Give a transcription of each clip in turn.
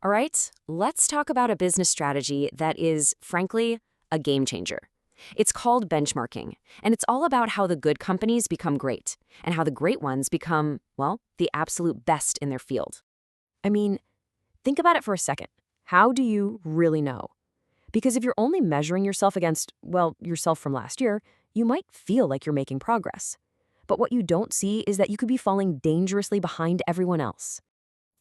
All right, let's talk about a business strategy that is, frankly, a game changer. It's called benchmarking, and it's all about how the good companies become great and how the great ones become, well, the absolute best in their field. I mean, think about it for a second. How do you really know? Because if you're only measuring yourself against, well, yourself from last year, you might feel like you're making progress. But what you don't see is that you could be falling dangerously behind everyone else.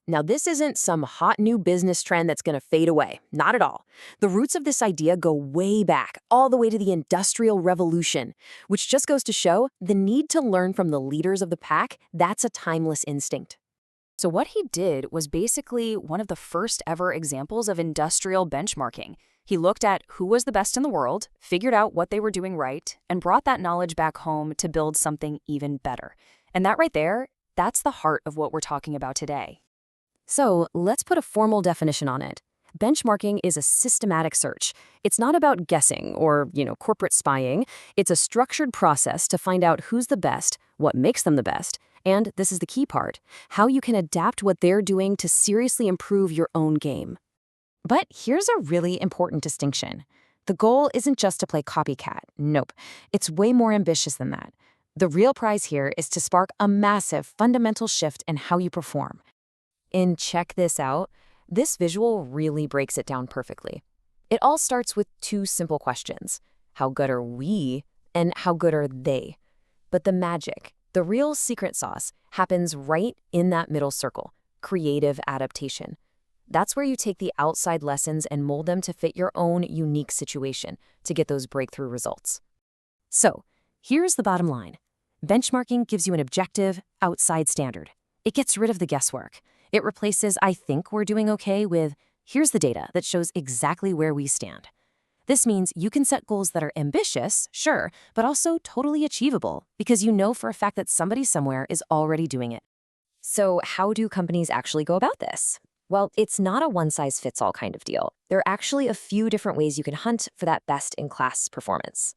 Now, this isn't some hot new business trend that's going to fade away. Not at all. The roots of this idea go way back, all the way to the Industrial Revolution, which just goes to show the need to learn from the leaders of the pack. That's a timeless instinct. So what he did was basically one of the first ever examples of industrial benchmarking. He looked at who was the best in the world, figured out what they were doing right, and brought that knowledge back home to build something even better. And that right there, that's the heart of what we're talking about today. So let's put a formal definition on it. Benchmarking is a systematic search. It's not about guessing or, corporate spying. It's a structured process to find out who's the best, what makes them the best, and this is the key part, how you can adapt what they're doing to seriously improve your own game. But here's a really important distinction. The goal isn't just to play copycat. Nope. It's way more ambitious than that. The real prize here is to spark a massive fundamental shift in how you perform. And check this out, this visual really breaks it down perfectly. It all starts with two simple questions. How good are we, and how good are they? But the magic, the real secret sauce, happens right in that middle circle, creative adaptation. That's where you take the outside lessons and mold them to fit your own unique situation to get those breakthrough results. So, here's the bottom line. Benchmarking gives you an objective, outside standard. It gets rid of the guesswork. It replaces "I think we're doing okay" with "here's the data that shows exactly where we stand." This means you can set goals that are ambitious, sure, but also totally achievable because you know for a fact that somebody somewhere is already doing it. So how do companies actually go about this? Well, it's not a one-size-fits-all kind of deal. There are actually a few different ways you can hunt for that best-in-class performance.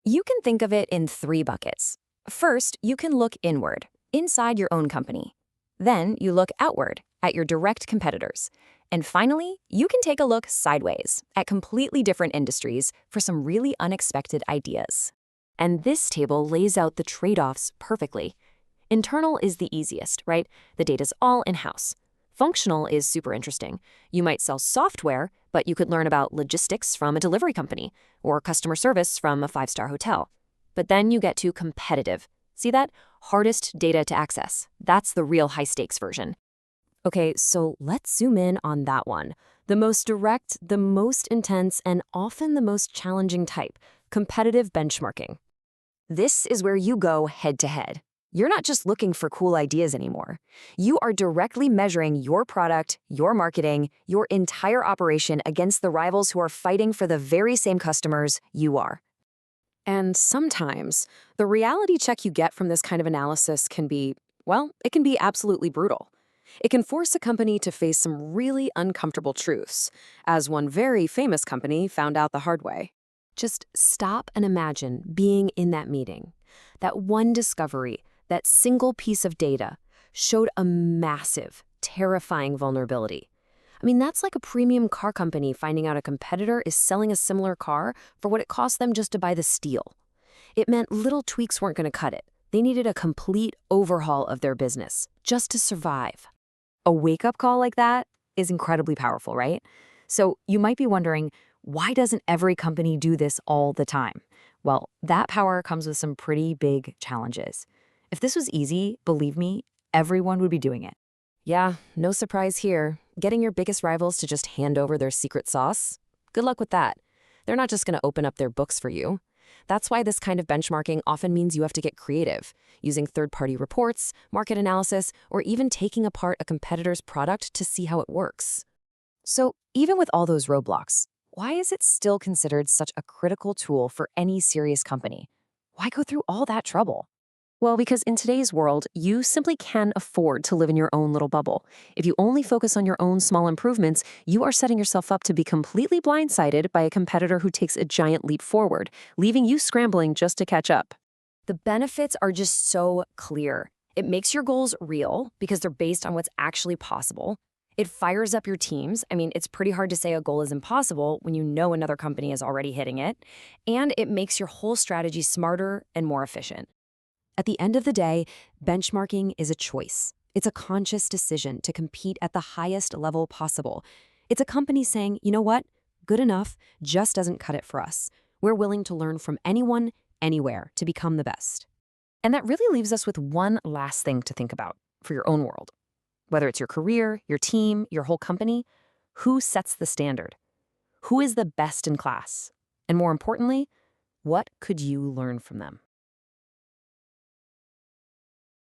You can think of it in three buckets. First, you can look inward, inside your own company. Then you look outward at your direct competitors. And finally, you can take a look sideways at completely different industries for some really unexpected ideas. And this table lays out the trade-offs perfectly. Internal is the easiest, right? The data's all in-house. Functional is super interesting. You might sell software, but you could learn about logistics from a delivery company or customer service from a five-star hotel. But then you get to competitive. See that? Hardest data to access. That's the real high-stakes version. Okay, so let's zoom in on that one. The most direct, the most intense, and often the most challenging type, competitive benchmarking. This is where you go head-to-head. You're not just looking for cool ideas anymore. You are directly measuring your product, your marketing, your entire operation against the rivals who are fighting for the very same customers you are. And sometimes, the reality check you get from this kind of analysis can be, well, it can be absolutely brutal. It can force a company to face some really uncomfortable truths, as one very famous company found out the hard way. Just stop and imagine being in that meeting. That one discovery, that single piece of data, showed a massive, terrifying vulnerability. I mean, that's like a premium car company finding out a competitor is selling a similar car for what it cost them just to buy the steel. It meant little tweaks weren't going to cut it. They needed a complete overhaul of their business just to survive. A wake-up call like that is incredibly powerful, right? So you might be wondering, why doesn't every company do this all the time? Well, that power comes with some pretty big challenges. If this was easy, believe me, everyone would be doing it. Yeah, no surprise here. Getting your biggest rivals to just hand over their secret sauce? Good luck with that. They're not just going to open up their books for you. That's why this kind of benchmarking often means you have to get creative, using third-party reports, market analysis, or even taking apart a competitor's product to see how it works. So even with all those roadblocks, why is it still considered such a critical tool for any serious company? Why go through all that trouble? Well, because in today's world, you simply can't afford to live in your own little bubble. If you only focus on your own small improvements, you are setting yourself up to be completely blindsided by a competitor who takes a giant leap forward, leaving you scrambling just to catch up. The benefits are just so clear. It makes your goals real because they're based on what's actually possible. It fires up your teams. I mean, it's pretty hard to say a goal is impossible when you know another company is already hitting it. And it makes your whole strategy smarter and more efficient. At the end of the day, benchmarking is a choice. It's a conscious decision to compete at the highest level possible. It's a company saying, you know what? Good enough just doesn't cut it for us. We're willing to learn from anyone, anywhere, to become the best. And that really leaves us with one last thing to think about for your own world. Whether it's your career, your team, your whole company, who sets the standard? Who is the best in class? And more importantly, what could you learn from them?